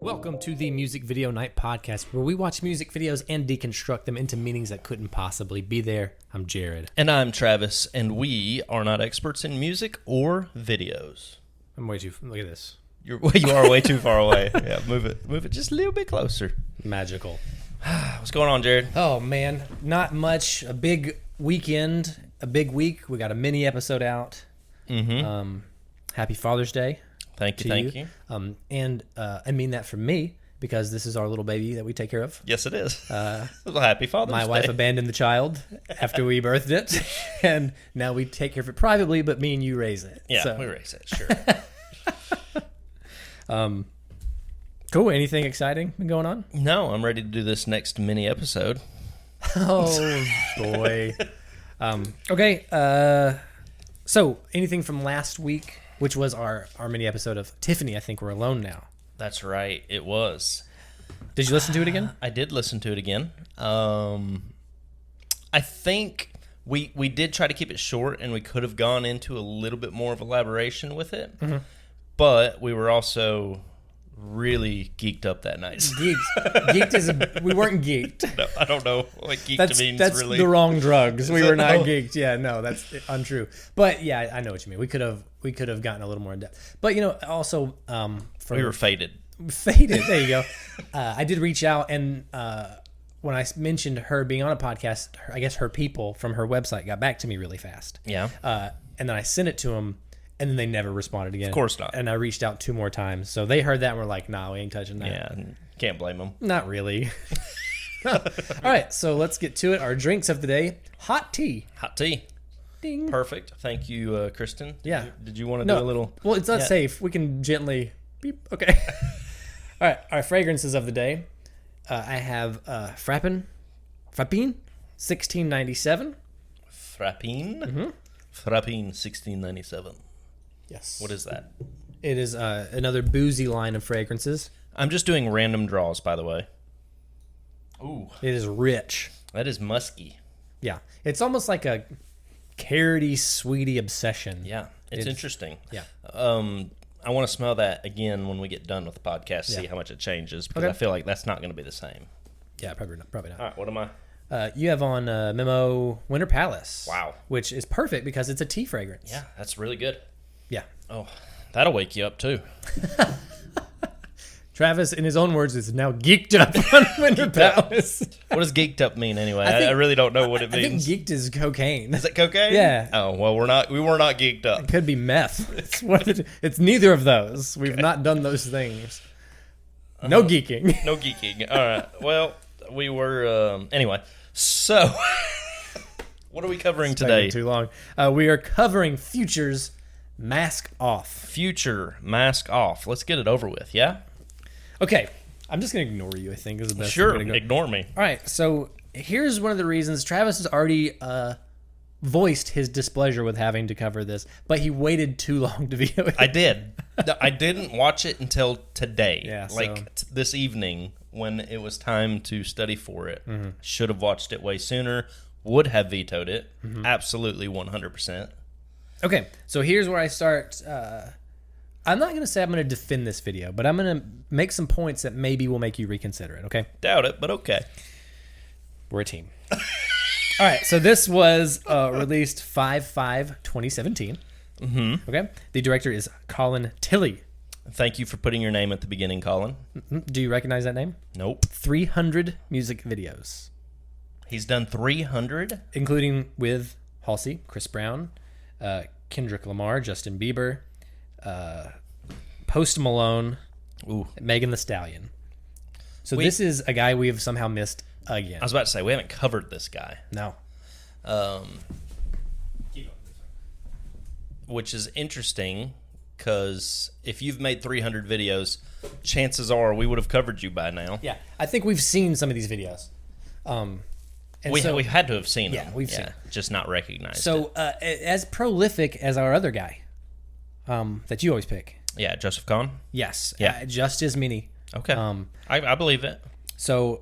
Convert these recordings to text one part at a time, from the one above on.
Welcome to the Music Video Night Podcast, where we watch music videos and deconstruct them into meanings that couldn't possibly be there. I'm Jared. And I'm Travis, and we are not experts in music or videos. I'm way too... Look at this. You are way too far away. Yeah, move it just a little bit closer. Magical. What's going on, Jared? Oh, man. Not much. A big weekend. A big week. We got a mini episode out. Mm-hmm. Happy Father's Day. Thank you. And I mean that from me, because this is our little baby that we take care of. Yes, it is. Well, happy Father's Day. My wife abandoned the child after we birthed it, and now we take care of it privately, but me and you raise it. Yeah, so. we raise it, sure. Cool. Anything exciting been going on? No, I'm ready to do this next mini episode. Oh, boy. Okay. So, anything from last week, which was our mini episode of Tiffany, I Think We're Alone Now. That's right, it was. Did you listen to it again? I did listen to it again. I think we did try to keep it short, and we could have gone into a little bit more of elaboration with it. Mm-hmm. But we were also really geeked up that night. Geeked is we weren't geeked. No, I don't know what geeked means. That's really. The wrong drugs. We were not geeked. Yeah, no, that's untrue. But yeah, I know what you mean. We could have gotten a little more in depth. But also, we were faded. Faded. There you go. I did reach out, and when I mentioned her being on a podcast, I guess her people from her website got back to me really fast. Yeah. And then I sent it to them. And then they never responded again. Of course not. And I reached out 2 more times. So they heard that and were like, nah, we ain't touching that. Yeah, can't blame them. Not really. All right, so let's get to it. Our drinks of the day. Hot tea. Hot tea. Ding. Perfect. Thank you, Kristen. Yeah. Did you want to do a little... Well, it's not safe. We can gently... Beep. Okay. All right, our fragrances of the day. I have Frappin, 1697. Frappin? Mm-hmm. Frappin 1697. Yes. What is that? It is another boozy line of fragrances. I'm just doing random draws, by the way. Ooh. It is rich. That is musky. Yeah. It's almost like a carroty, sweetie obsession. Yeah. It's interesting. Yeah. I want to smell that again when we get done with the podcast, see how much it changes, because I feel like that's not going to be the same. Yeah, probably not. All right, what am I? You have on Memo Winter Palace. Wow. Which is perfect because it's a tea fragrance. Yeah, that's really good. Yeah. Oh, that'll wake you up too. Travis, in his own words, is now geeked up on Winter Palace. What does geeked up mean anyway? I really don't know what it means. I think geeked is cocaine. Is it cocaine? Yeah. Oh, well, we were not geeked up. It could be meth. It's neither of those. We've not done those things. No geeking. No geeking. All right. Well, we were... anyway, so... what are we covering today? Too long. We are covering Future's Mask Off. Future Mask Off. Let's get it over with, yeah? Okay. I'm just going to ignore you, I think, is the best Sure, way to go. ignore me. All right, so here's one of the reasons. Travis has already voiced his displeasure with having to cover this, but he waited too long to video it. I did. I didn't watch it until today. Yeah, this evening when it was time to study for it. Mm-hmm. Should have watched it way sooner. Would have vetoed it. Mm-hmm. Absolutely 100%. Okay, so here's where I start. I'm not going to say I'm going to defend this video, but I'm going to make some points that maybe will make you reconsider it, okay? Doubt it, but okay. We're a team. All right, so this was released 5/5/2017. Mm-hmm. Okay? The director is Colin Tilley. Thank you for putting your name at the beginning, Colin. Do you recognize that name? Nope. 300 music videos. He's done 300? Including with Halsey, Chris Brown, Kendrick Lamar, Justin Bieber, Post Malone, Megan Thee Stallion. So this is a guy we have somehow missed again. I was about to say, we haven't covered this guy. No. Which is interesting, because if you've made 300 videos, chances are we would have covered you by now. Yeah, I think we've seen some of these videos. We had to have seen them. Yeah, we've seen. Just not recognized. So, as prolific as our other guy, that you always pick. Yeah, Joseph Kahn. Yes. Yeah. Just as many. Okay. I believe it. So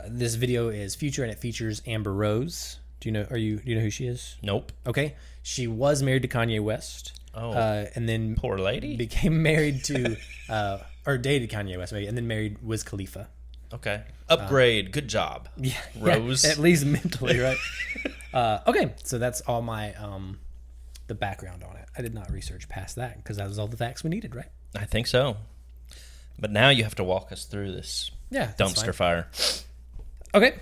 this video is Future, and it features Amber Rose. Do you know who she is? Nope. Okay. She was married to Kanye West. Oh. And then Poor lady. became married to or dated Kanye West, maybe, and then married Wiz Khalifa. Okay. Upgrade. Good job. Yeah, Rose. at least mentally, right? Okay, so that's all my the background on it. I did not research past that because that was all the facts we needed, right? I think so. But now you have to walk us through this Yeah, that's dumpster fine. fire. Okay.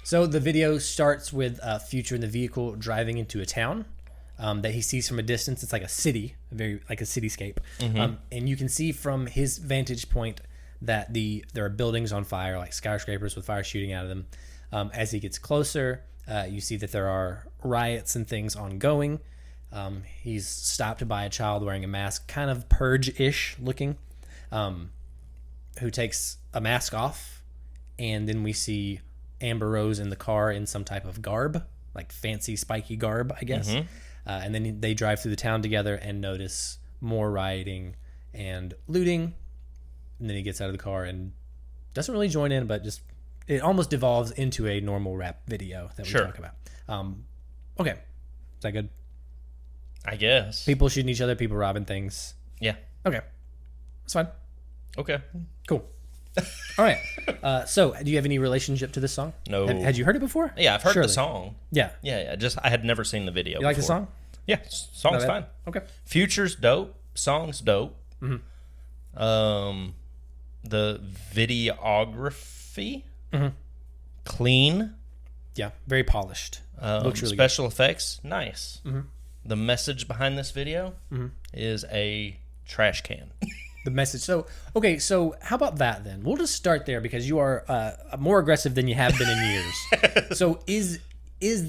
So the video starts with Future in the vehicle driving into a town that he sees from a distance. It's like a city, very like a cityscape, and you can see from his vantage point that there are buildings on fire, like skyscrapers with fire shooting out of them. As he gets closer, you see that there are riots and things ongoing. He's stopped by a child wearing a mask, kind of Purge-ish looking, who takes a mask off, and then we see Amber Rose in the car in some type of garb, like fancy spiky garb, I guess. And then they drive through the town together and notice more rioting and looting. And then he gets out of the car and doesn't really join in, but just it almost devolves into a normal rap video that we talk about. Okay, is that good? I guess. People shooting each other, people robbing things. Yeah. Okay, that's fine. Okay. Cool. All right. So, do you have any relationship to this song? No. Had you heard it before? Yeah, I've heard Surely. the song. Yeah. Yeah. Just I had never seen the video. You like the before. song? Yeah, song's Not fine. bad. Okay. Future's dope. Song's dope. The videography, clean. Yeah, very polished. Looks really Special effects, nice. The message behind this video is a trash can. good. The message. So, okay, so how about that then? We'll just start there because you are more aggressive than you have been in years. So, is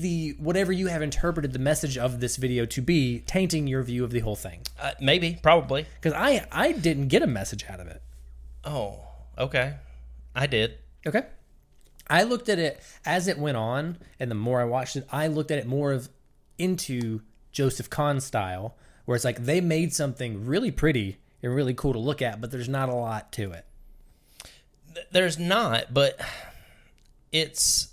the whatever you have interpreted the message of this video to be tainting your view of the whole thing? Maybe, probably. Because I didn't get a message out of it. Oh, okay. I did. Okay. I looked at it as it went on, and the more I watched it, I looked at it more of into Joseph Kahn style, where it's like they made something really pretty and really cool to look at, but there's not a lot to it. There's not, but it's.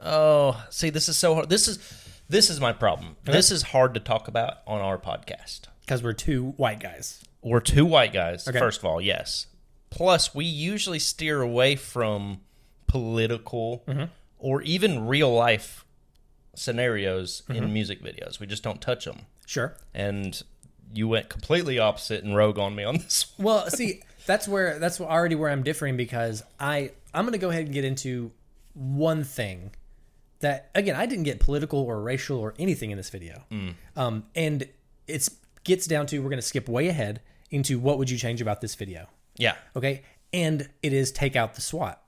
Oh, see, this is so hard. This is my problem. Okay. This is hard to talk about on our podcast. Because we're two white guys. We're two white guys, Okay. first of all, yes. Plus, we usually steer away from political or even real life scenarios in music videos. We just don't touch them. Sure. And you went completely opposite and rogue on me on this one. Well, see, that's already where I'm differing because I'm going to go ahead and get into one thing that, again, I didn't get political or racial or anything in this video. And it gets down to, we're going to skip way ahead into what would you change about this video. Yeah. Okay. And it is take out the SWAT.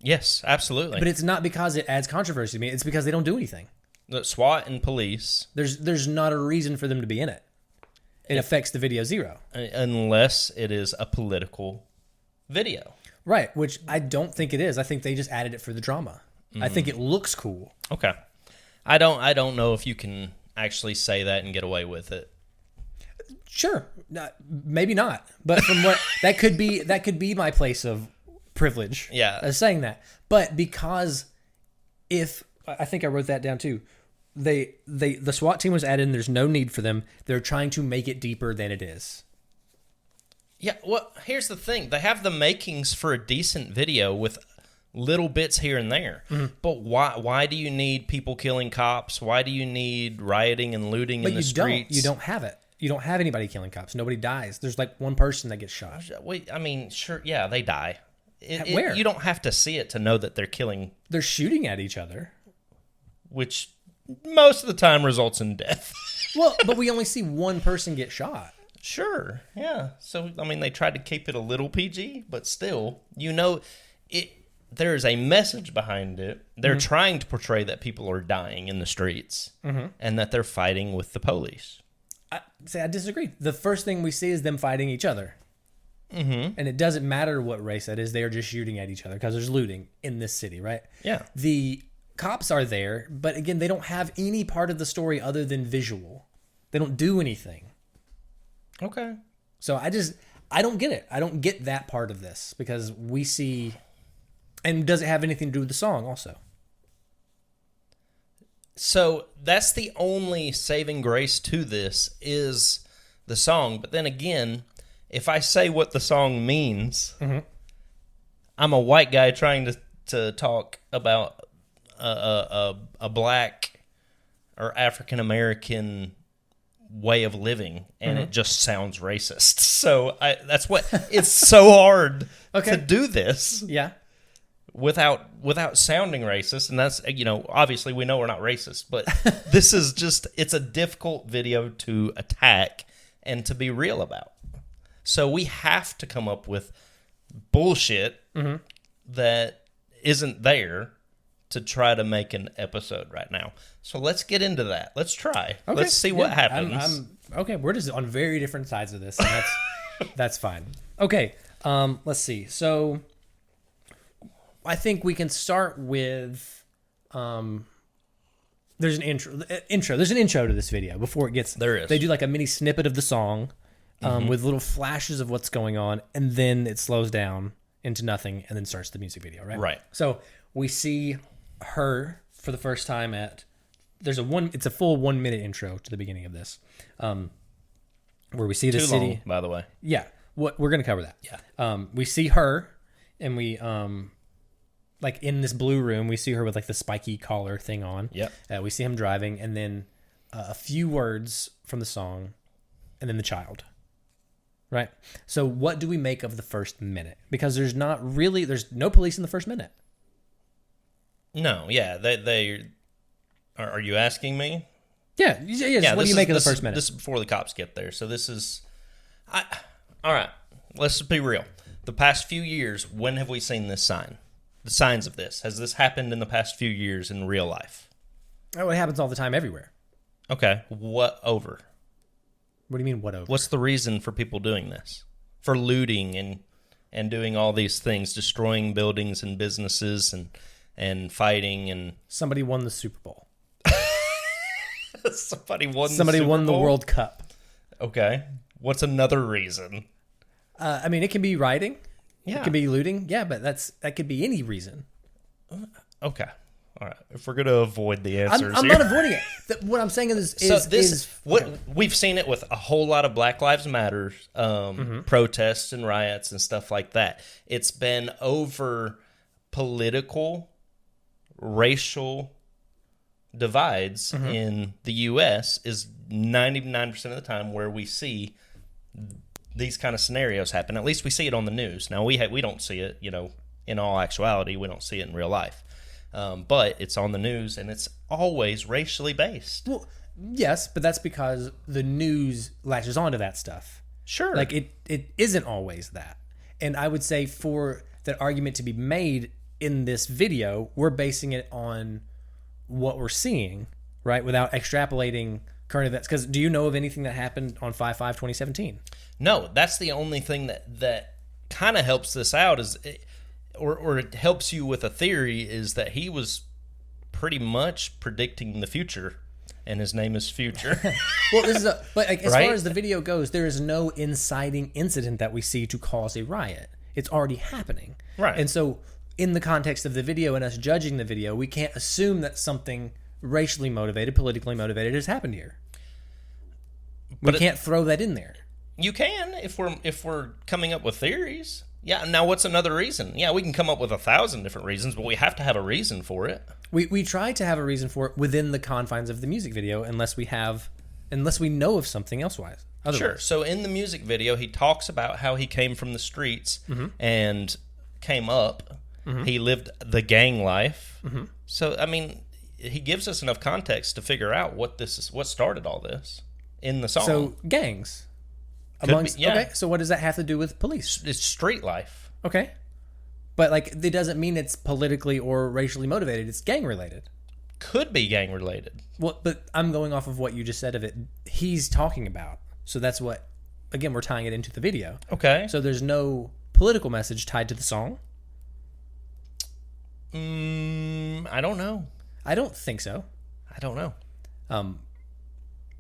Yes, absolutely. But it's not because it adds controversy to me. It's because they don't do anything. The SWAT and police. There's not a reason for them to be in it. It affects the video zero. Unless it is a political video. Right. Which I don't think it is. I think they just added it for the drama. I think it looks cool. Okay. I don't know if you can actually say that and get away with it. Sure. Maybe not. But from what that could be my place of privilege. Yeah. Saying that. But because if I think I wrote that down too. The SWAT team was added and there's no need for them. They're trying to make it deeper than it is. Yeah, well, here's the thing. They have the makings for a decent video with little bits here and there. But why do you need people killing cops? Why do you need rioting and looting in the streets? You don't have it. You don't have anybody killing cops. Nobody dies. There's like one person that gets shot. Wait, I mean, sure, yeah, they die. Where? You don't have to see it to know that they're killing, They're shooting at each other. which most of the time results in death. Well, but we only see one person get shot. Sure, yeah. So, I mean, they tried to keep it a little PG, but still, you know, there is a message behind it. They're trying to portray that people are dying in the streets and that they're fighting with the police. I disagree. The first thing we see is them fighting each other. And it doesn't matter what race that is. They are just shooting at each other because there's looting in this city, right? Yeah. The cops are there, but again, they don't have any part of the story other than visual. They don't do anything. Okay. So I don't get it. I don't get that part of this because we see, and does it have anything to do with the song also? So that's the only saving grace to this is the song. But then again, if I say what the song means, I'm a white guy trying to talk about a black or African American way of living, and it just sounds racist. So that's what it's so hard to do this. Yeah. Without sounding racist, and that's, obviously we know we're not racist, but this is just, it's a difficult video to attack and to be real about. So we have to come up with bullshit that isn't there to try to make an episode right now. So let's get into that. Let's try. Okay. Let's see what happens. Okay, we're just on very different sides of this, and that's fine. Okay, let's see. So I think we can start with there's an intro. There's an intro to this video before it gets. There is. They do like a mini snippet of the song with little flashes of what's going on, and then it slows down into nothing, and then starts the music video. Right. Right. So we see her for the first time at. It's a full 1 minute intro to the beginning of this, where we see the city. Long, by the way. Yeah. We're gonna cover that. Yeah. We see her, and we like in this blue room, we see her with like the spiky collar thing on. Yep. We see him driving, and then a few words from the song, and then the child. Right. So what do we make of the first minute? Because there's no police in the first minute. No. Yeah. They are you asking me? Yeah. What do you make of the first minute? This is before the cops get there. So this is, all right. Let's just be real. The past few years, when have we seen this sign? The signs of this. Has this happened in the past few years in real life? Oh, it happens all the time everywhere. Okay. What over? What do you mean, what over? What's the reason for people doing this? For looting and doing all these things, destroying buildings and businesses and fighting and... Somebody won the Super Bowl. Somebody won the World Cup. Okay. What's another reason? It can be rioting. Yeah. It can be looting. Yeah, but that could be any reason. Okay. All right. If we're going to avoid the answers I'm here. not avoiding it. What I'm saying is we've seen it with a whole lot of Black Lives Matter protests and riots and stuff like that. It's been over political, racial divides in the U.S. is 99% of the time where we see these kind of scenarios happen. At least we see it on the news. Now we don't see it, in all actuality, we don't see it in real life. But it's on the news, and it's always racially based. Well, yes, but that's because the news latches onto that stuff. Sure. Like it isn't always that. And I would say for that argument to be made in this video, we're basing it on what we're seeing, right? Without extrapolating current events. Because do you know of anything that happened on 5/5/2017? No, that's the only thing that kind of helps this out or it helps you with a theory is that he was pretty much predicting the future, and his name is Future. Well, as far as the video goes, there is no inciting incident that we see to cause a riot. It's already happening. Right. And so in the context of the video and us judging the video, we can't assume that something racially motivated, politically motivated has happened here. We can't throw that in there. You can if we're coming up with theories. Yeah. Now, what's another reason? Yeah, we can come up with 1,000 different reasons, but we have to have a reason for it. We try to have a reason for it within the confines of the music video, unless we know of something otherwise. Sure. So in the music video, he talks about how he came from the streets and came up. He lived the gang life. So he gives us enough context to figure out what started all this in the song. So gangs. Okay, so what does that have to do with police? It's street life. Okay. But it doesn't mean it's politically or racially motivated. It's gang related. Could be gang related. Well, but I'm going off of what you just said of it. He's talking about. So that's what, again, we're tying it into the video. Okay. So there's no political message tied to the song? I don't know. I don't think so. I don't know.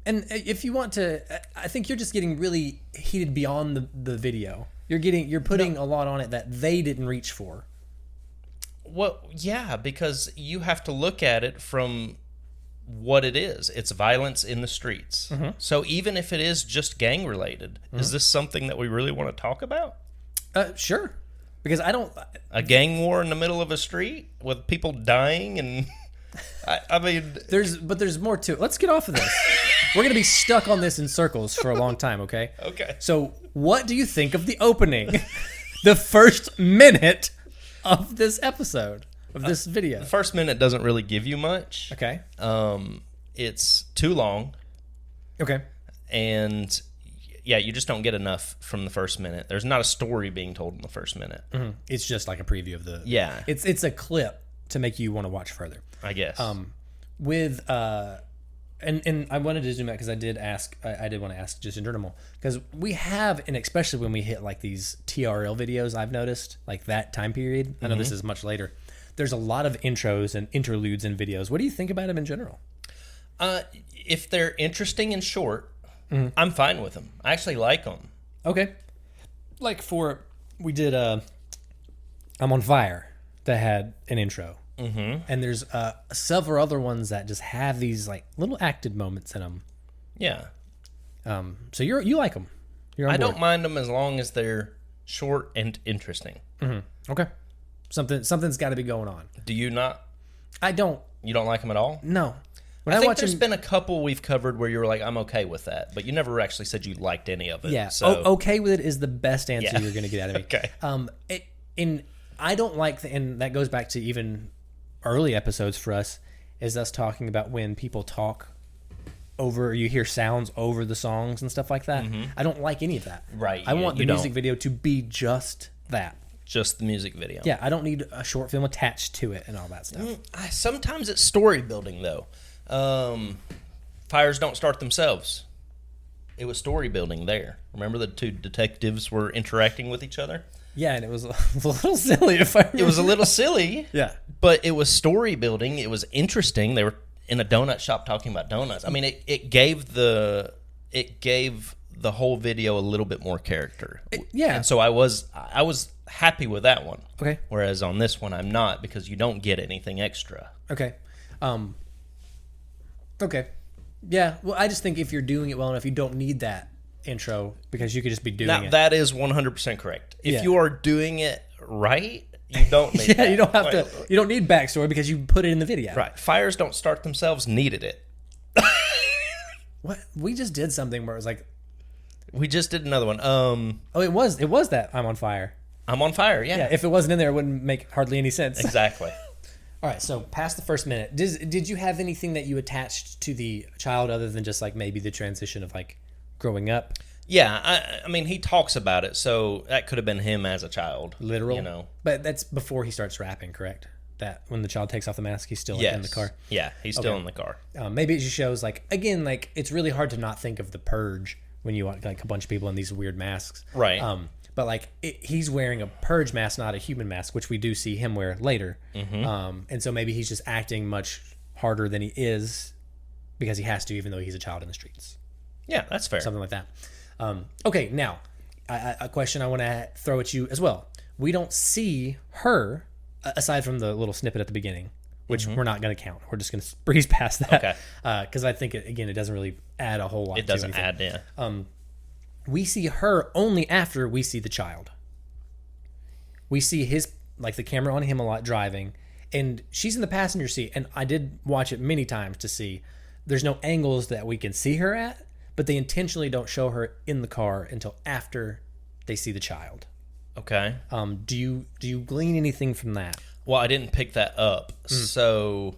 And if you want to, I think you're just getting really heated beyond the video. You're putting a lot on it that they didn't reach for. Well, yeah, because you have to look at it from what it is. It's violence in the streets. So even if it is just gang related, is this something that we really want to talk about? Sure. Because I don't... A gang war in the middle of a street with people dying and... I mean... There's more to it. Let's get off of this. We're going to be stuck on this in circles for a long time, okay? Okay. So what do you think of the opening? The first minute of this episode, of this video. The first minute doesn't really give you much. Okay. It's too long. Okay. And... yeah, you just don't get enough from the first minute. There's not a story being told in the first minute. Mm-hmm. It's just like a preview of the... Yeah. It's a clip to make you want to watch further. I guess. With... And I wanted to zoom out because I did want to ask just in general. Because we have, and especially when we hit like these TRL videos, I've noticed, like that time period. I know this is much later. There's a lot of intros and interludes in videos. What do you think about them in general? If they're interesting and short... I'm fine with them. I actually like them. Okay. Like we did I'm on Fire that had an intro. Mm-hmm. And there's several other ones that just have these like little acted moments in them. Yeah. So you like them. I don't mind them as long as they're short and interesting. Mm-hmm. Okay. Something's got to be going on. Do you not? I don't. You don't like them at all? No. I think there's been a couple we've covered where you were like, I'm okay with that, but you never actually said you liked any of it. Yeah, so. Okay with it is the best answer you're going to get out of me. Okay. I don't like, and that goes back to even early episodes for us, is us talking about when people talk over, you hear sounds over the songs and stuff like that. Mm-hmm. I don't like any of that. Right. I want the music video to be just that. Just the music video. Yeah, I don't need a short film attached to it and all that stuff. Sometimes it's story building, though. Fires don't start themselves. It was story building there. Remember the two detectives were interacting with each other? Yeah, and it was a little silly if I remember. It was a little silly. Yeah. But it was story building. It was interesting. They were in a donut shop talking about donuts. I mean, it gave the whole video a little bit more character. Yeah. And so I was happy with that one. Okay. Whereas on this one I'm not, because you don't get anything extra. Okay. Okay. Yeah. Well, I just think if you're doing it well enough, you don't need that intro because you could just be doing it. That is 100% correct. If you are doing it right, you don't need you don't have to. You don't need backstory because you put it in the video. Right. Fires don't start themselves needed it. What? We just did something where it was like... We just did another one. Oh, it was that I'm on fire. I'm on fire, yeah. Yeah, if it wasn't in there, it wouldn't make hardly any sense. Exactly. All right, so past the first minute, did you have anything that you attached to the child other than just like maybe the transition of like growing up? Yeah, I mean, he talks about it, so that could have been him as a child. Literal? You know. But that's before he starts rapping, correct? That when the child takes off the mask, he's still like, in the car? Yeah, he's still in the car. Maybe it just shows, like, again, like, it's really hard to not think of The Purge when you want like a bunch of people in these weird masks. Right. But like he's wearing a purge mask, not a human mask, which we do see him wear later. Mm-hmm. And so maybe he's just acting much harder than he is because he has to, even though he's a child in the streets. Yeah, that's fair. Something like that. Okay, now a question I want to throw at you as well. We don't see her aside from the little snippet at the beginning, which we're not going to count. We're just going to breeze past that. Okay. Because I think it doesn't really add a whole lot. It doesn't add, yeah. We see her only after we see the child. We see the camera on him a lot driving, and she's in the passenger seat. And I did watch it many times to see there's no angles that we can see her at, but they intentionally don't show her in the car until after they see the child. Okay. Do you glean anything from that? Well, I didn't pick that up, so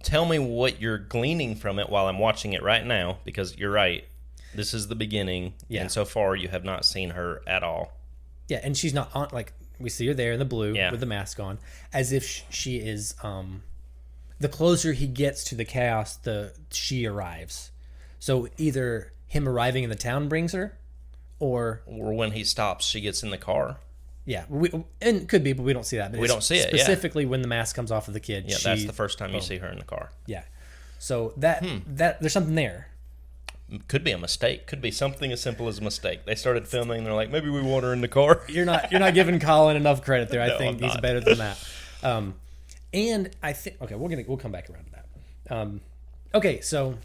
tell me what you're gleaning from it while I'm watching it right now, because you're right. This is the beginning, and so far you have not seen her at all. Yeah, and she's not on, like, we see her there in the blue with the mask on, as if she is, the closer he gets to the chaos, she arrives. So either him arriving in the town brings her, or when he stops, she gets in the car. Yeah, and could be, but we don't see that. But we don't see it, specifically when the mask comes off of the kid. Yeah, that's the first time you see her in the car. Yeah, so that there's something there. Could be a mistake. Could be something as simple as a mistake. They started filming, and they're like, maybe we want her in the car. You're not giving Colin enough credit there. No, I think he's better than that. And I think we'll come back around to that. Okay, so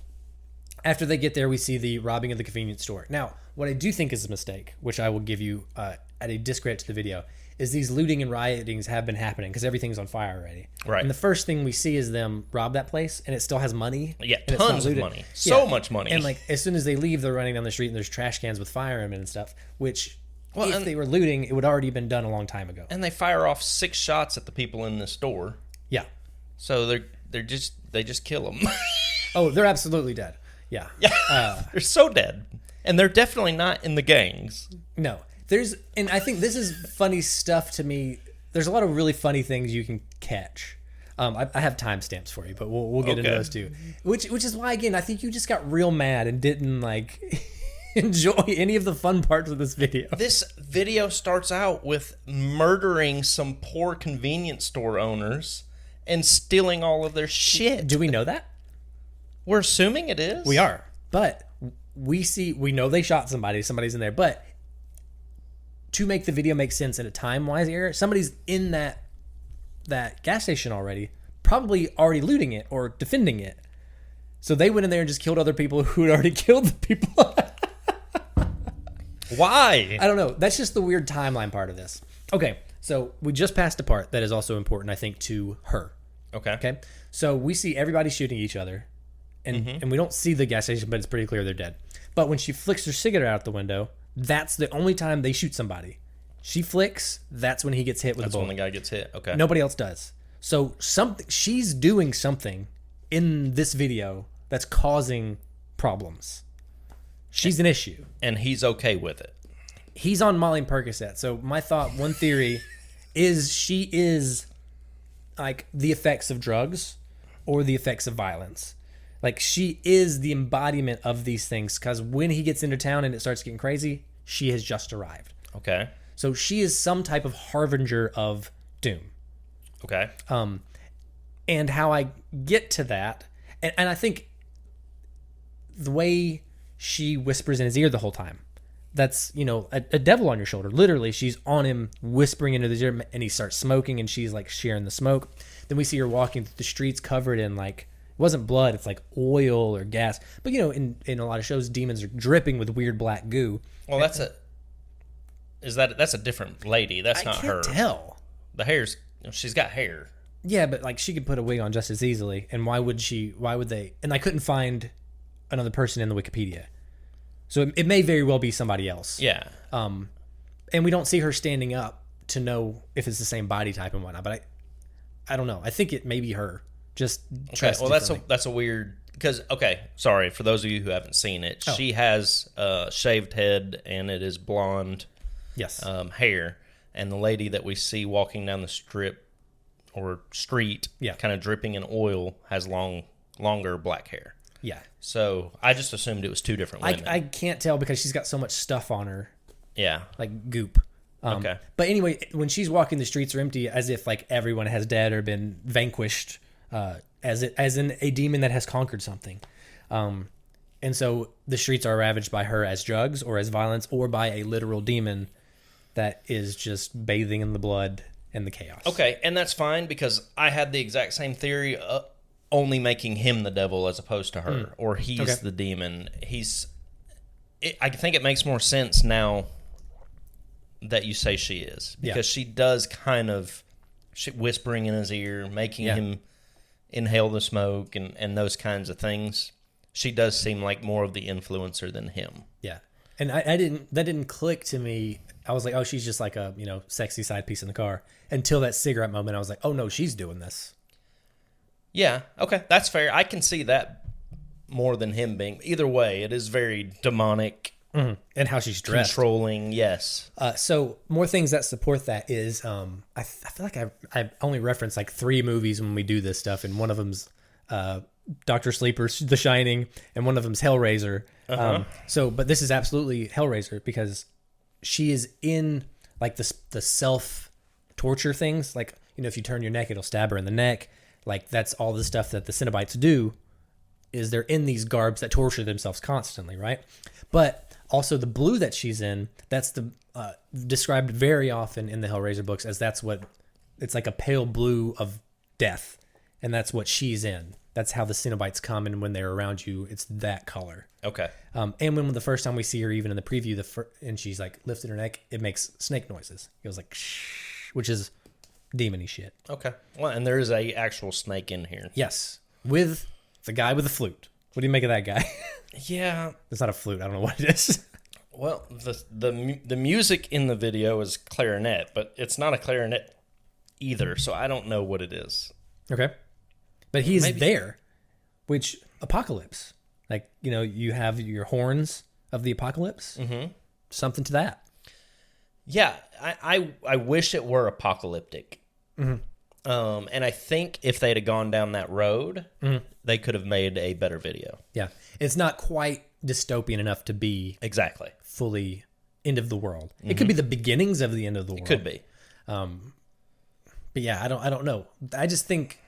after they get there, we see the robbing of the convenience store. Now, what I do think is a mistake, which I will give you at a discredit to the video, is these looting and riotings have been happening because everything's on fire already. Right. And the first thing we see is them rob that place, and it still has money. Yeah, and it's not tons of looted. money. So Yeah. much money. And like as soon as they leave, they're running down the street, and there's trash cans with fire in them and stuff. Which, Well, if and- they were looting, it would already been done a long time ago. And they fire off 6 shots at the people in the store. Yeah. So they just kill them. Oh, they're absolutely dead. Yeah. They're so dead. And they're definitely not in the gangs. No, and I think this is funny stuff to me. There's a lot of really funny things you can catch. I have timestamps for you, but we'll get into Okay. those too. Which is why, again, I think you just got real mad and didn't like enjoy any of the fun parts of this video. This video starts out with murdering some poor convenience store owners and stealing all of their shit. Do we know that? We're assuming it is. We are, but we know they shot somebody. Somebody's in there, but to make the video make sense in a time-wise era, somebody's in that gas station already, probably already looting it or defending it. So they went in there and just killed other people who had already killed the people. Why? I don't know. That's just the weird timeline part of this. Okay, so we just passed a part that is also important, I think, to her. Okay. Okay, so we see everybody shooting each other, and we don't see the gas station, but it's pretty clear they're dead. But when she flicks her cigarette out the window, that's the only time they shoot somebody. She flicks, that's when he gets hit with That's a when bullet. the guy gets hit. Okay. Nobody else does. So she's doing something in this video that's causing problems. She's an issue. And he's okay with it. He's on Molly and Percocet. So my thought, one theory, is she is like the effects of drugs or the effects of violence. Like she is the embodiment of these things because when he gets into town and it starts getting crazy, she has just arrived. Okay. So she is some type of harbinger of doom. Okay. And how I get to that, and I think the way she whispers in his ear the whole time, that's, a devil on your shoulder. Literally, she's on him, whispering into his ear, and he starts smoking, and she's like sharing the smoke. Then we see her walking through the streets covered in like, it wasn't blood, it's like oil or gas. But in a lot of shows, demons are dripping with weird black goo. Well, that's a different lady. That's not her. I can't tell. The hair's, she's got hair. Yeah, but like she could put a wig on just as easily. And why would they? And I couldn't find another person in the Wikipedia. So it may very well be somebody else. Yeah. And we don't see her standing up to know if it's the same body type and whatnot. But I don't know. I think it may be her. Just Okay. Well, differently. that's a weird, because sorry for those of you who haven't seen it. Oh. She has a shaved head and it is blonde Yes. hair, and the lady that we see walking down the strip or street, Yeah. kind of dripping in oil, has longer black hair. Yeah. So I just assumed it was two different women. I can't tell because she's got so much stuff on her, yeah. like goop. Okay. But anyway, when she's walking, the streets are empty, as if like everyone has dead or been vanquished, as in a demon that has conquered something. And so the streets are ravaged by her as drugs or as violence or by a literal demon that is just bathing in the blood and the chaos. Okay, and that's fine because I had the exact same theory, only making him the devil as opposed to her, or he's Okay. the demon. I think it makes more sense now that you say she is, because she does kind of whispering in his ear, making him inhale the smoke and those kinds of things. She does seem like more of the influencer than him. Yeah. And that didn't click to me. I was like, oh, she's just like a, sexy side piece in the car. Until that cigarette moment, I was like, oh no, she's doing this. Yeah, okay, that's fair. I can see that more than him being. Either way, it is very demonic, And how she's dressed. controlling, yes. So more things that support that is, I feel like I only reference like 3 movies when we do this stuff, and one of them's Dr. Sleeper, The Shining, and one of them's Hellraiser. But this is absolutely Hellraiser because she is in like the self torture things. Like, if you turn your neck, it'll stab her in the neck. Like that's all the stuff that the Cenobites do. Is they're in these garbs that torture themselves constantly, right? But also the blue that she's in, that's the described very often in the Hellraiser books as it's like a pale blue of death. and that's what she's in. That's how the Cenobites come, and when they're around you, it's that color. Okay. And when the first time we see her, even in the preview, and she's like lifting her neck, it makes snake noises. It goes like shh, which is demon-y shit. Okay. Well, and there is a actual snake in here. Yes, with the guy with the flute. What do you make of that guy? Yeah. It's not a flute. I don't know what it is. Well, the music in the video is clarinet, but it's not a clarinet either, so I don't know what it is. Okay. But he's Maybe. there, which apocalypse. Like, you have your horns of the apocalypse. Mm-hmm. Something to that. Yeah, I wish it were apocalyptic. Mm-hmm. And I think if they'd have gone down that road, they could have made a better video. Yeah. It's not quite dystopian enough to be Exactly. fully end of the world. Mm-hmm. It could be the beginnings of the end of the world. Could be. But yeah, I don't know. I just think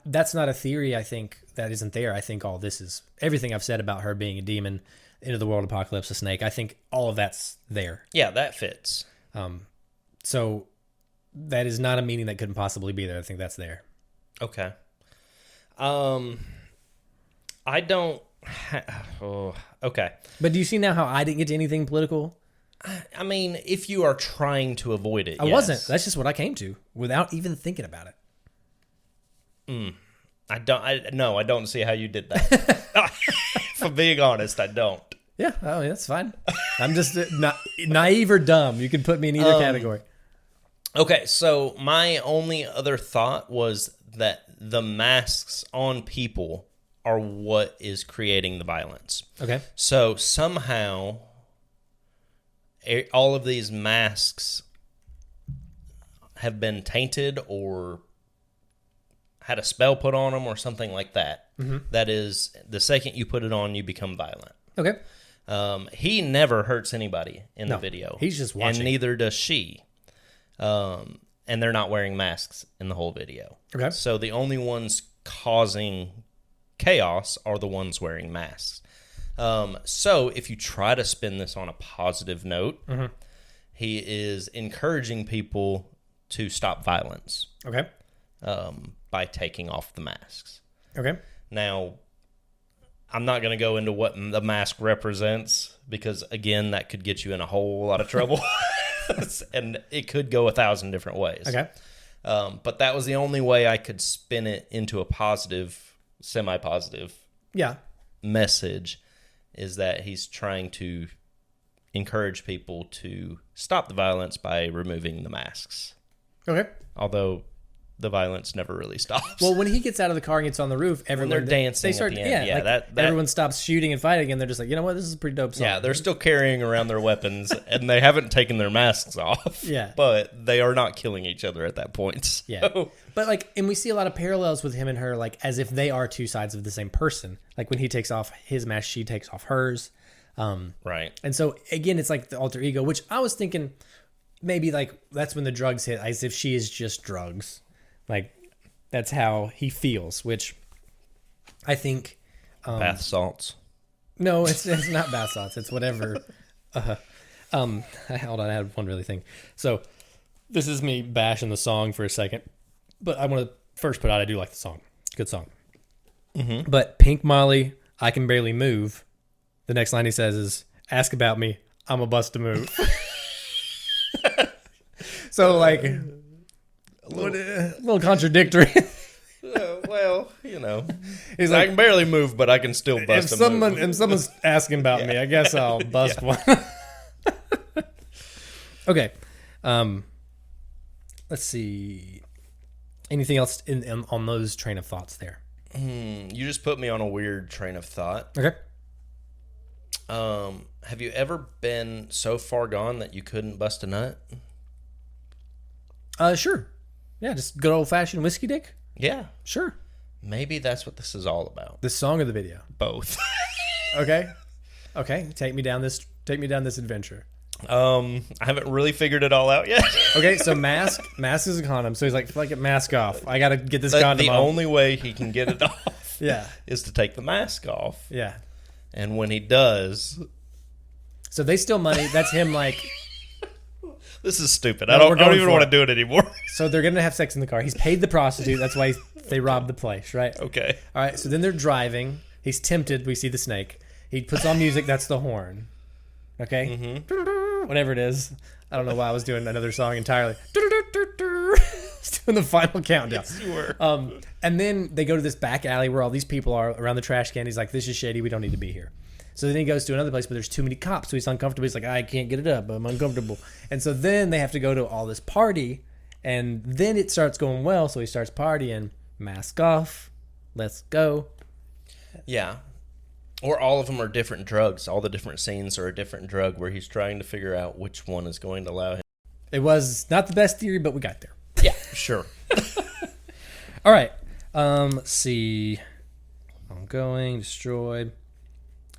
that's not a theory. I think that isn't there. I think all this is everything I've said about her being a demon, end of the world, apocalypse, a snake. I think all of that's there. Yeah, that fits. So that is not a meaning that couldn't possibly be there. I think that's there. Okay. I don't. Okay. But do you see now how I didn't get to anything political? I mean, if you are trying to avoid it, I wasn't. That's just what I came to without even thinking about it. I don't see how you did that. For being honest, I don't. Yeah, that's fine. I'm just naive or dumb. You can put me in either category. Okay, so my only other thought was that the masks on people are what is creating the violence. Okay. So somehow all of these masks have been tainted or had a spell put on them or something like that. Mm-hmm. That is, the second you put it on, you become violent. Okay. He never hurts anybody in the video. He's just watching. And neither does she. And they're not wearing masks in the whole video. Okay. So the only ones causing chaos are the ones wearing masks. So if you try to spin this on a positive note, he is encouraging people to stop violence. Okay. By taking off the masks. Okay. Now, I'm not going to go into what the mask represents because, again, that could get you in a whole lot of trouble. And it could go 1,000 different ways. Okay. But that was the only way I could spin it into a positive, semi-positive message, is that he's trying to encourage people to stop the violence by removing the masks. Okay. Although the violence never really stops. Well, when he gets out of the car and gets on the roof, everyone they're dancing. They start, at the end. yeah, that everyone stops shooting and fighting, and they're just like, you know what, this is a pretty dope song. Yeah, they're still carrying around their weapons, and they haven't taken their masks off. Yeah, but they are not killing each other at that point. So. Yeah, but and we see a lot of parallels with him and her, as if they are two sides of the same person. Like when he takes off his mask, she takes off hers. Right. And so again, it's like the alter ego, which I was thinking maybe that's when the drugs hit, as if she is just drugs. That's how he feels, which I think... bath salts. No, it's not bath salts. It's whatever. Hold on, I had one really thing. So this is me bashing the song for a second, but I want to first put out I do like the song. Good song. Mm-hmm. But Pink Molly, I Can Barely Move, the next line he says is, ask about me, I'm a bust to move. So a little contradictory. Well, he's I can barely move, but I can still bust a move. If someone's asking about me, I guess I'll bust one. Okay. Let's see. Anything else on those train of thoughts there? You just put me on a weird train of thought. Okay. Have you ever been so far gone that you couldn't bust a nut? Sure. Yeah, just good old-fashioned whiskey dick? Yeah. Sure. Maybe that's what this is all about. The song or the video? Both. Okay. Take me down this adventure. I haven't really figured it all out yet. Okay, so mask is a condom. So he's like, fuck it, mask off. I got to get this condom off. The only way he can get it off is to take the mask off. Yeah. And when he does... So they steal money. That's him This is stupid. No, I we're don't going even for want it. to do it anymore. So they're going to have sex in the car. He's paid the prostitute. That's why they robbed the place, right? Okay. All right, so then they're driving. He's tempted. We see the snake. He puts on music. That's the horn. Okay? Whatever it is. I don't know why I was doing another song entirely. It's doing the final countdown. Yes, you were. And then they go to this back alley where all these people are around the trash can. He's like, this is shady. We don't need to be here. So then he goes to another place, but there's too many cops. So he's uncomfortable. He's like, I can't get it up. I'm uncomfortable. And so then they have to go to all this party. And then it starts going well. So he starts partying. Mask off. Let's go. Yeah. Or all of them are different drugs. All the different scenes are a different drug where he's trying to figure out which one is going to allow him. It was not the best theory, but we got there. Yeah, sure. All right. Let's see. Ongoing, destroyed.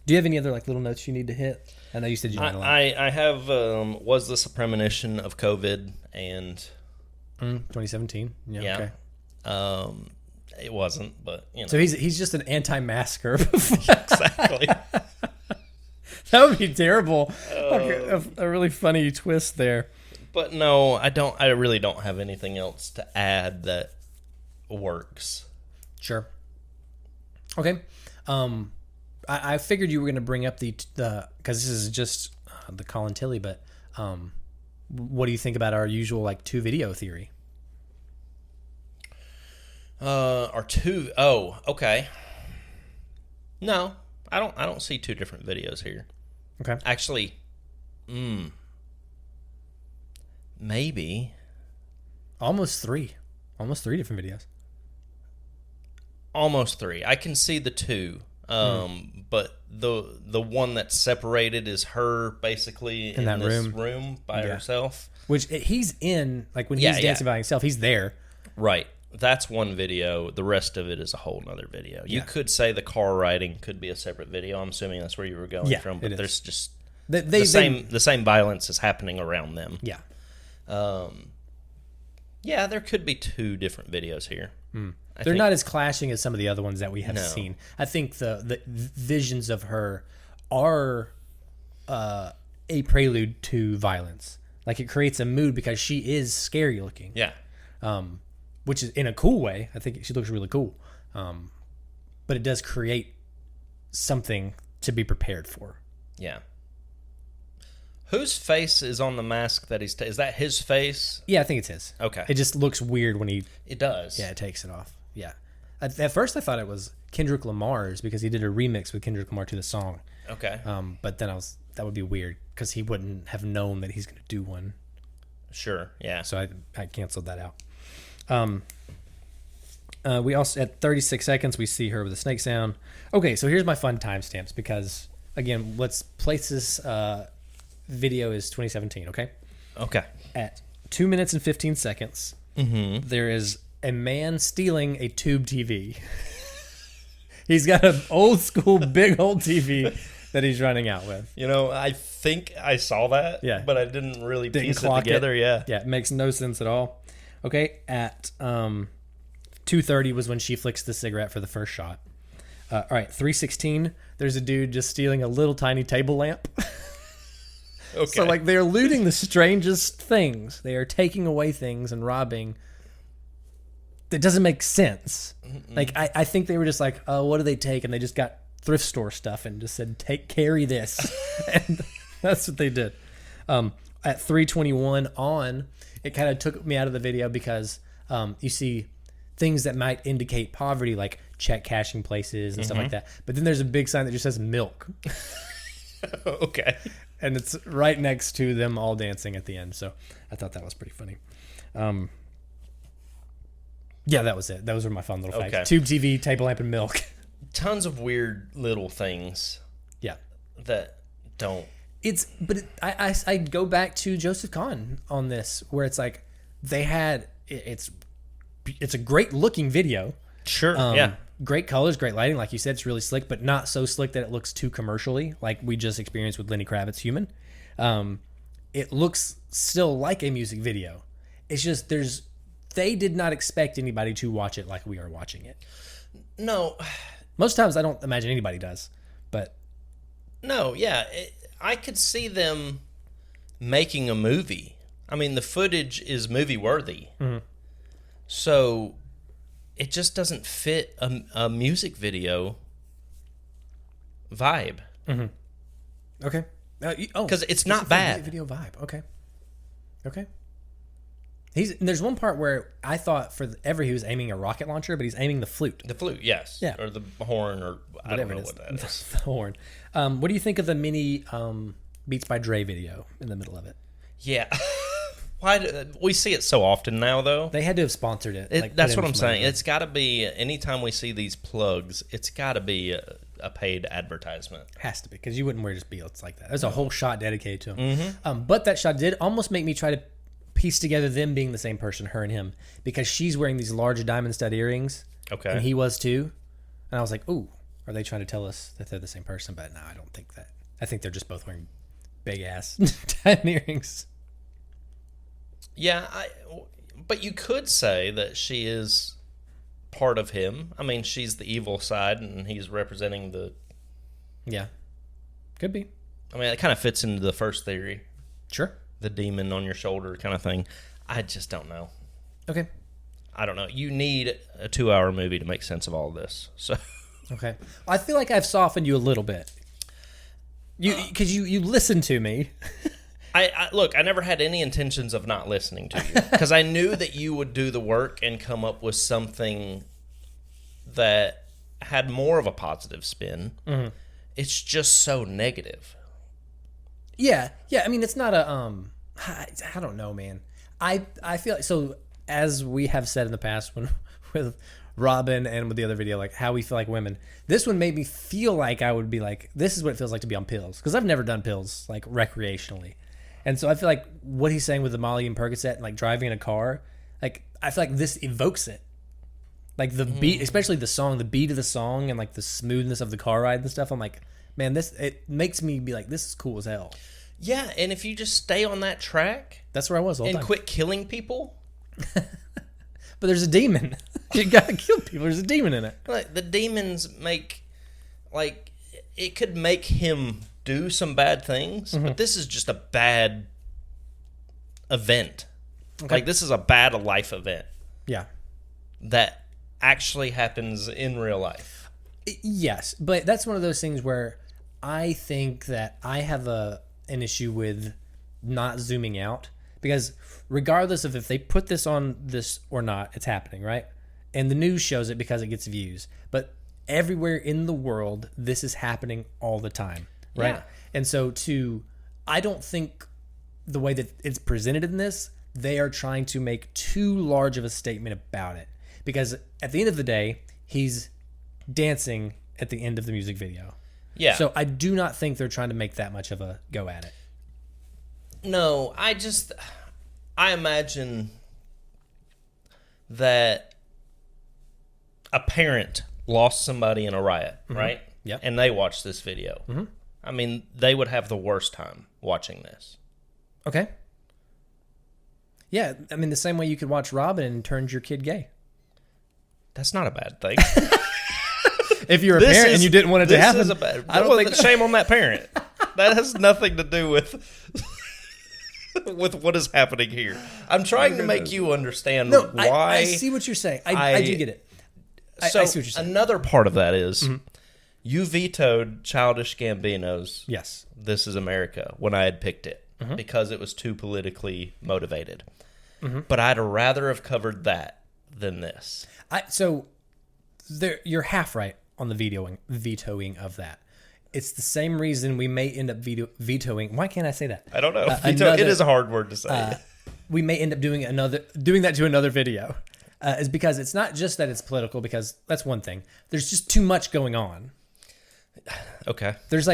Do you have any other like little notes you need to hit? I know you said you had a lot. I have, was this a premonition of COVID? And 2017. Yeah. Okay. it wasn't, but, you know. So he's just an anti-masker. Exactly. That would be terrible. A really funny twist there. But no, I really don't have anything else to add that works. Sure. Okay. I figured you were going to bring up the because this is just the Colin Tilley, but what do you think about our usual like 2 video theory? Okay. No, I don't see 2 different videos here. Okay. Actually, maybe Almost 3 different videos. almost 3. I can see the 2. But the one that's separated is her basically in that this room. room by Yeah. herself. Which he's in, like when Yeah, he's yeah. dancing by himself, he's there. Right. That's one video. The rest of it is a whole nother video. You Yeah. could say the car riding could be a separate video. I'm assuming that's where you were going Yeah, from. it But is. there's just They the same violence is happening around them. Yeah. Yeah, there could be 2 different videos here. They're not as clashing as some of the other ones that we have No. seen. I think the visions of her are a prelude to violence. Like it creates a mood because she is scary looking. Yeah. Which is in a cool way. I think she looks really cool. But it does create something to be prepared for. Yeah. Whose face is on the mask that he's... is that his face? Yeah, I think it's his. Okay. It just looks weird when he It does. takes it off. Yeah. At first I thought it was Kendrick Lamar's because he did a remix with Kendrick Lamar to the song. Okay. But then that would be weird because he wouldn't have known that he's going to do one. Sure. Yeah. So I canceled that out. We also at 36 seconds we see her with a snake sound. Okay, so here's my fun timestamps because again, let's place this video is 2017. Okay, Okay. at 2 minutes and 15 seconds, there is a man stealing a tube TV. He's got an old school big old TV that he's running out with. You know, I think I saw that. Yeah. But I didn't really Didn't piece it clock together. Yeah. Yeah, it makes no sense at all. Okay, at 2:30 was when she flicks the cigarette for the first shot. All right, 3:16, there's a dude just stealing a little tiny table lamp. Okay. So, like, they're looting the strangest things. They are taking away things and robbing. That doesn't make sense. Like, I think they were just like, oh, what do they take? And they just got thrift store stuff and just said, carry this. And that's what they did. At 3:21 on, it kind of took me out of the video because you see things that might indicate poverty, like check cashing places and stuff like that. But then there's a big sign that just says milk. Okay. And it's right next to them all dancing at the end. So I thought that was pretty funny. Yeah, that was it. Those were my fun little facts. Okay. Tube TV, table lamp, and milk. Tons of weird little things Yeah. that don't. I go back to Joseph Kahn on this, where it's like they had it's a great looking video. Sure. Yeah. Great colors, great lighting. Like you said, it's really slick, but not so slick that it looks too commercially, like we just experienced with Lenny Kravitz Human. It looks still like a music video. It's just they did not expect anybody to watch it like we are watching it. No. Most times I don't imagine anybody does, but No. Yeah. I could see them making a movie. I mean, the footage is movie worthy. So it just doesn't fit a music video vibe. Okay. Because it's not bad. Video vibe. Okay. There's one part where I thought forever he was aiming a rocket launcher, but he's aiming the flute. The flute, yes. Yeah. Or the horn, or I don't know what that is. The horn. What do you think of the mini Beats by Dre video in the middle of it? Yeah. We see it so often now, though. They had to have sponsored it. That's what I'm saying. It's got to be, anytime we see these plugs, it's got to be a paid advertisement. Has to be, because you wouldn't wear just Beats like that. There's a whole shot dedicated to him. But that shot did almost make me try to piece together them being the same person, her and him, because she's wearing these large diamond stud earrings. Okay. And he was too. And I was like, ooh, are they trying to tell us that they're the same person? But no, I don't think that. I think they're just both wearing big ass diamond earrings. Yeah, but you could say that she is part of him. I mean, she's the evil side, and he's representing the... Yeah. Could be. I mean, it kind of fits into the first theory. Sure. The demon on your shoulder kind of thing. I just don't know. Okay. I don't know. You need a 2-hour movie to make sense of all of this. So... Okay. I feel like I've softened you a little bit. Because you listened to me. Look, I never had any intentions of not listening to you, because I knew that you would do the work and come up with something that had more of a positive spin. It's just so negative. Yeah. I mean, it's not a I don't know, man. I feel like, so as we have said in the past when with Robin and with the other video, like how we feel like women, this one made me feel like I would be like, this is what it feels like to be on pills, because I've never done pills like recreationally. And so I feel like what he's saying with the Molly and Percocet and like driving in a car, like I feel like this evokes it. Like the beat, especially the song, the beat of the song and like the smoothness of the car ride and stuff. I'm like, man, it makes me be like, this is cool as hell. Yeah, and if you just stay on that track... That's where I was all the time. And quit killing people... But there's a demon. You gotta kill people. There's a demon in it. Like, the demons make... Like, it could make him... do some bad things, but this is just a bad event. Okay. Like, this is a bad life event. Yeah. That actually happens in real life. Yes, but that's one of those things where I think that I have an issue with not zooming out, because regardless of if they put this on this or not, it's happening, right? And the news shows it because it gets views. But everywhere in the world, this is happening all the time. Right. Yeah. And so I don't think the way that it's presented in this, they are trying to make too large of a statement about it. Because at the end of the day, he's dancing at the end of the music video. Yeah. So I do not think they're trying to make that much of a go at it. No, I imagine that a parent lost somebody in a riot, right? Yeah. And they watched this video. I mean, they would have the worst time watching this. Okay. Yeah, I mean, the same way you could watch Robin and turn your kid gay. That's not a bad thing. If you're a parent and you didn't want it to happen, I don't think shame on that parent. That has nothing to do with what is happening here. I'm trying to make you understand why. I see what you're saying. I do get it. I see what you're saying. Another part of that is you vetoed Childish Gambino's Yes. This Is America when I had picked it because it was too politically motivated. But I'd rather have covered that than this. You're half right on the vetoing of that. It's the same reason we may end up vetoing. Why can't I say that? I don't know. It is a hard word to say. We may end up doing that to another video. Is because it's not just that it's political, because that's one thing. There's just too much going on. Okay. There's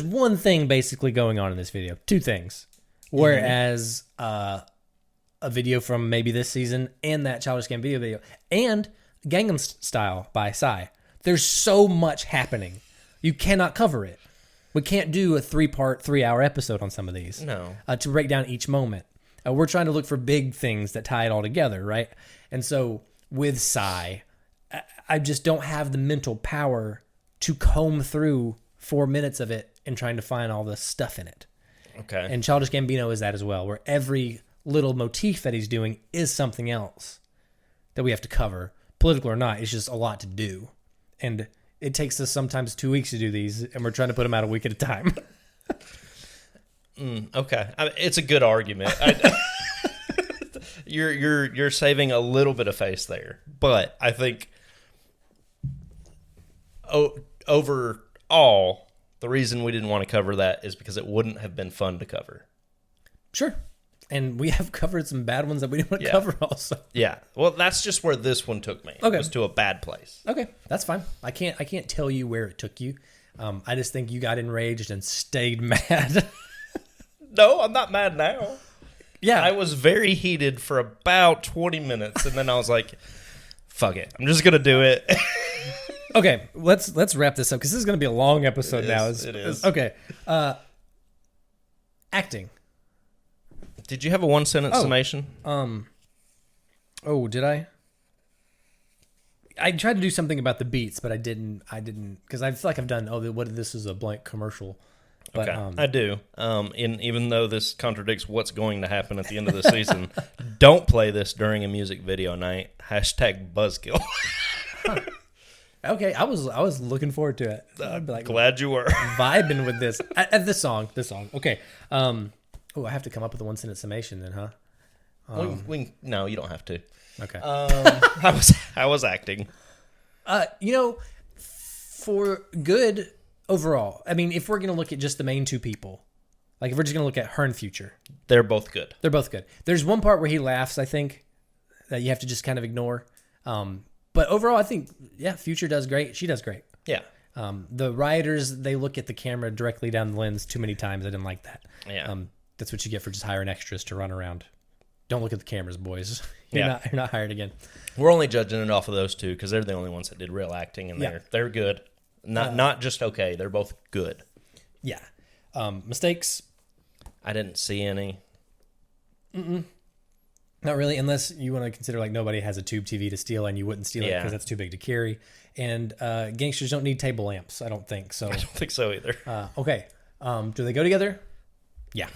one thing basically going on in this video. Two things. Whereas a video from maybe this season and that Childish Gambino video and Gangnam Style by Psy. There's so much happening. You cannot cover it. We can't do a 3-part, 3-hour episode on some of these. No. To break down each moment. We're trying to look for big things that tie it all together, right? And so with Psy, I just don't have the mental power to comb through 4 minutes of it and trying to find all the stuff in it. Okay. And Childish Gambino is that as well, where every little motif that he's doing is something else that we have to cover, political or not. It's just a lot to do, and it takes us sometimes 2 weeks to do these, and we're trying to put them out a week at a time. Okay, it's a good argument. You're saving a little bit of face there, but I think overall, the reason we didn't want to cover that is because it wouldn't have been fun to cover. Sure. And we have covered some bad ones that we didn't want to cover also. Yeah. Well, that's just where this one took me. Okay. It was to a bad place. Okay, that's fine. I can't tell you where it took you. I just think you got enraged and stayed mad. No, I'm not mad now. Yeah. I was very heated for about 20 minutes, and then I was like, fuck it. I'm just going to do it. Okay, let's wrap this up because this is going to be a long episode now. It is. Okay. Acting. Did you have a one-sentence summation? Oh, did I? I tried to do something about the beats, but I didn't because I feel like I've done. This is a blank commercial. But, okay, I do. Even though this contradicts what's going to happen at the end of the season, don't play this during a music video night. #buzzkill. Okay, I was looking forward to it. I'd be like, glad you were vibing with this. At this song. Okay. I have to come up with a one-sentence summation then, huh? No, you don't have to. Okay. I was acting. For good overall. I mean, if we're gonna look at just the main two people, like if we're just gonna look at her and Future, they're both good. They're both good. There's one part where he laughs, I think, that you have to just kind of ignore. But overall, I think Future does great. She does great. Yeah. The rioters, they look at the camera directly down the lens too many times. I didn't like that. Yeah. That's what you get for just hiring extras to run around. Don't look at the cameras, boys. You're not hired again. We're only judging it off of those two because they're the only ones that did real acting, and they're good. Not just okay. They're both good. Yeah. Mistakes? I didn't see any. Not really, unless you want to consider like nobody has a tube TV to steal and you wouldn't steal it because that's too big to carry. And gangsters don't need table lamps. I don't think so. I don't think so either. Okay. Do they go together? Yeah.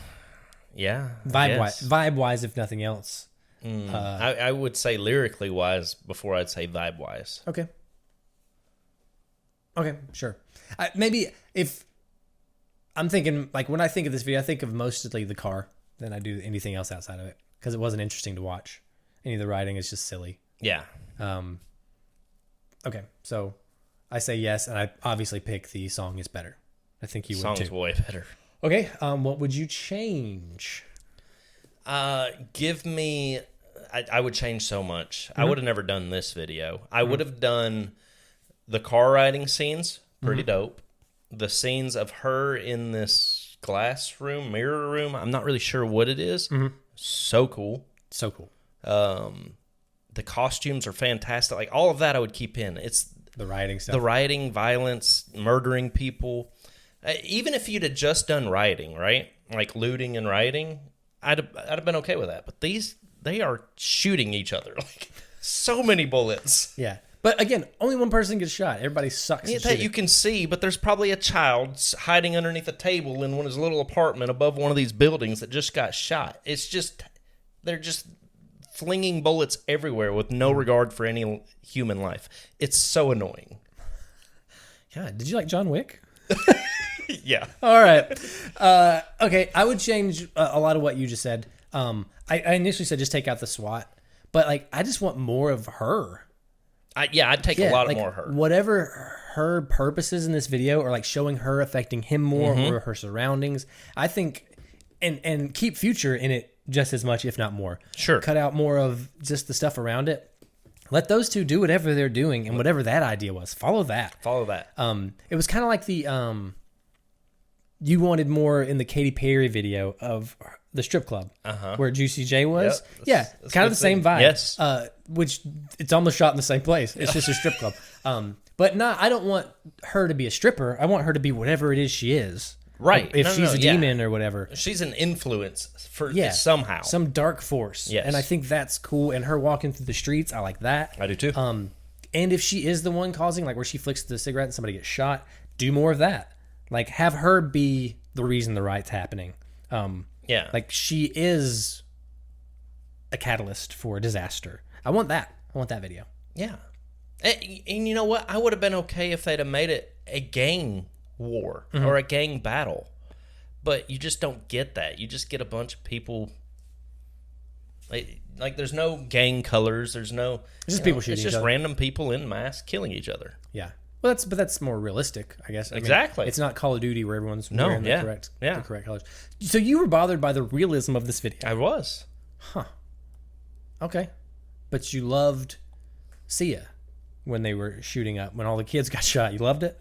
Yeah. Vibe wise, if nothing else. I would say lyrically wise before I'd say vibe wise. Okay, sure. Maybe if I'm thinking, like when I think of this video, I think of mostly the car than I do anything else outside of it because it wasn't interesting to watch. Any of the writing is just silly. Yeah. Okay, so I say yes, and I obviously pick the song is better. I think you would too. Song's way better. Okay, what would you change? Give me... I would change so much. I would have never done this video. I would have done the car riding scenes. Pretty dope. The scenes of her in this glass room, mirror room. I'm not really sure what it is. So cool. So cool. The costumes are fantastic. Like all of that I would keep in. It's the rioting stuff. The rioting, violence, murdering people. Even if you'd have just done rioting, right? Like looting and rioting, I'd have been okay with that. But they are shooting each other. Like so many bullets. Yeah. But again, only one person gets shot. Everybody sucks. Yeah, that you can see, but there's probably a child hiding underneath a table in his little apartment above one of these buildings that just got shot. It's just, they're just flinging bullets everywhere with no regard for any human life. It's so annoying. Yeah. Did you like John Wick? Yeah. All right. Okay. I would change a lot of what you just said. I initially said just take out the SWAT, but like I just want more of her. I'd take a lot more of her. Whatever her purpose is in this video, or like showing her affecting him more, or her surroundings, I think, and keep Future in it just as much, if not more. Sure. Cut out more of just the stuff around it. Let those two do whatever they're doing, and whatever that idea was, follow that. It was kind of like the you wanted more in the Katy Perry video of the strip club, where Juicy J was. That's kind of the same vibe. Yes. Which it's almost shot in the same place. It's just a strip club. But I don't want her to be a stripper. I want her to be whatever it is she is. Right. Like, if she's a demon or whatever. She's an influence for somehow. Some dark force. Yes. And I think that's cool. And her walking through the streets, I like that. I do too. And if she is the one causing, like where she flicks the cigarette and somebody gets shot, do more of that. Like have her be the reason the riot's happening. Yeah. Like she is a catalyst for disaster. I want that. I want that video. Yeah. And you know what? I would have been okay if they'd have made it a gang war or a gang battle. But you just don't get that. You just get a bunch of people. Like there's no gang colors. There's no. It's just people shooting It's just each other. random people in mass killing each other. Yeah. Well, that's more realistic, I guess. I mean, Exactly. it's not Call of Duty where everyone's wearing the correct colors. So you were bothered by the realism of this video. I was. Okay. But you loved Sia when they were shooting up, when all the kids got shot. You loved it?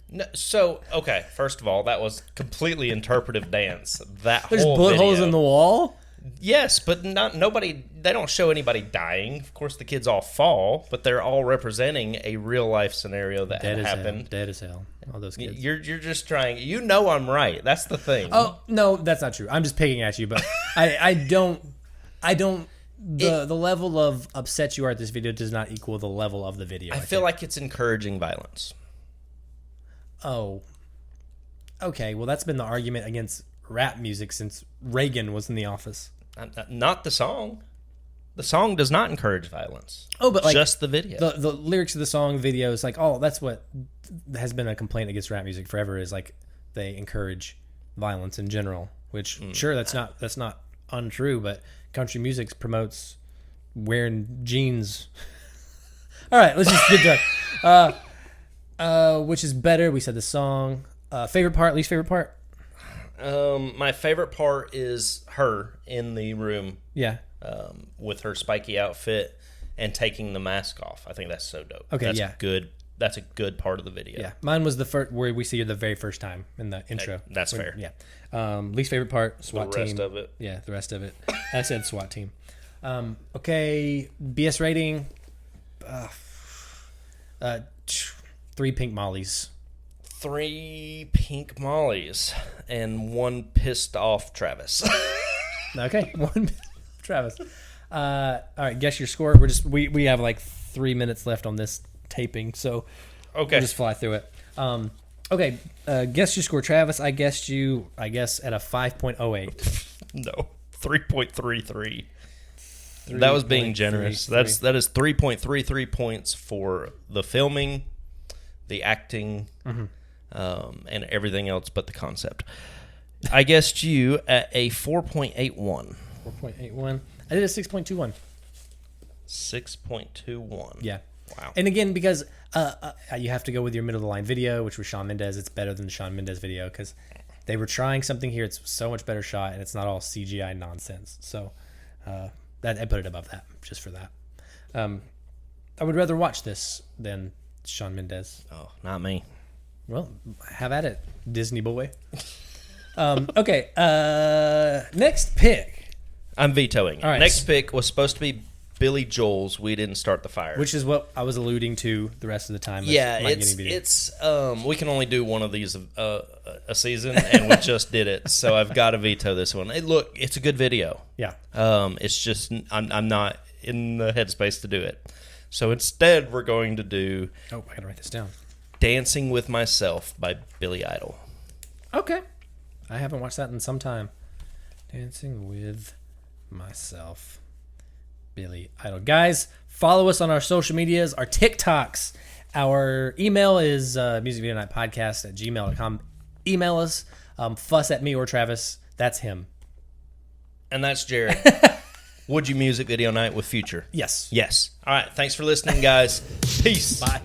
No, so, okay, first of all, that was completely interpretive dance. There's bullet holes in the wall? Yes, but nobody. They don't show anybody dying. Of course, the kids all fall, but they're all representing a real life scenario that had happened. Dead as hell. All those kids. You're just trying. You know I'm right. That's the thing. Oh no, that's not true. I'm just picking at you, but I don't. The level of upset you are at this video does not equal the level of the video. I feel like it's encouraging violence. Oh. Okay. Well, that's been the argument against rap music since Reagan was in the office. Not the song. The song does not encourage violence. Oh, but like just the video. The lyrics of the song, videos, like, that's what has been a complaint against rap music forever, is like they encourage violence in general. Which sure, that's not untrue, but country music promotes wearing jeans. All right, let's just get done. Which is better? We said the song. Favorite part, least favorite part? My favorite part is her in the room. Yeah. With her spiky outfit and taking the mask off. I think that's so dope. Okay, that's yeah. Good. That's a good part of the video. Yeah. Mine was the first where we see her the very first time in the intro. That's fair. Yeah. Least favorite part, SWAT team. The rest of it. Yeah, the rest of it. I said SWAT team. Okay, BS rating. 3 pink mollies. 3 pink mollies and 1 pissed off Travis. Okay, 1 Travis. All right, guess your score. We have like 3 minutes left on this taping, so okay, we'll just fly through it. Okay, guess your score, Travis. I guessed you. I guess at a 5.08. No, 3.33. That was being generous. That is 3.33 points for the filming, the acting, and everything else but the concept. I guessed you at a 4.81. 4.81. I did a 6.21. 6.21. Yeah. Wow. And again, because you have to go with your middle of the line video, which was Shawn Mendes. It's better than the Shawn Mendes video because they were trying something here. It's so much better shot, and it's not all CGI nonsense. So that I put it above that just for that. I would rather watch this than Shawn Mendes. Oh, not me. Well, have at it, Disney boy. Okay, next pick. I'm vetoing it. All right. Next pick was supposed to be Billy Joel's We Didn't Start the Fire. Which is what I was alluding to the rest of the time. Yeah, it's we can only do one of these a season, and we just did it, so I've got to veto this one. Hey, look, it's a good video. Yeah. It's just I'm not in the headspace to do it. So instead, we're going to do Oh, I gotta write this down. Dancing with Myself by Billy Idol. Okay. I haven't watched that in some time. Dancing with Myself. Billy Idol. Guys, follow us on our social medias, our TikToks. Our email is musicvideonightpodcast@gmail.com. Email us. Fuss at me or Travis. That's him. And that's Jared. Would you music video night with Future? Yes. Yes. All right. Thanks for listening, guys. Peace. Bye.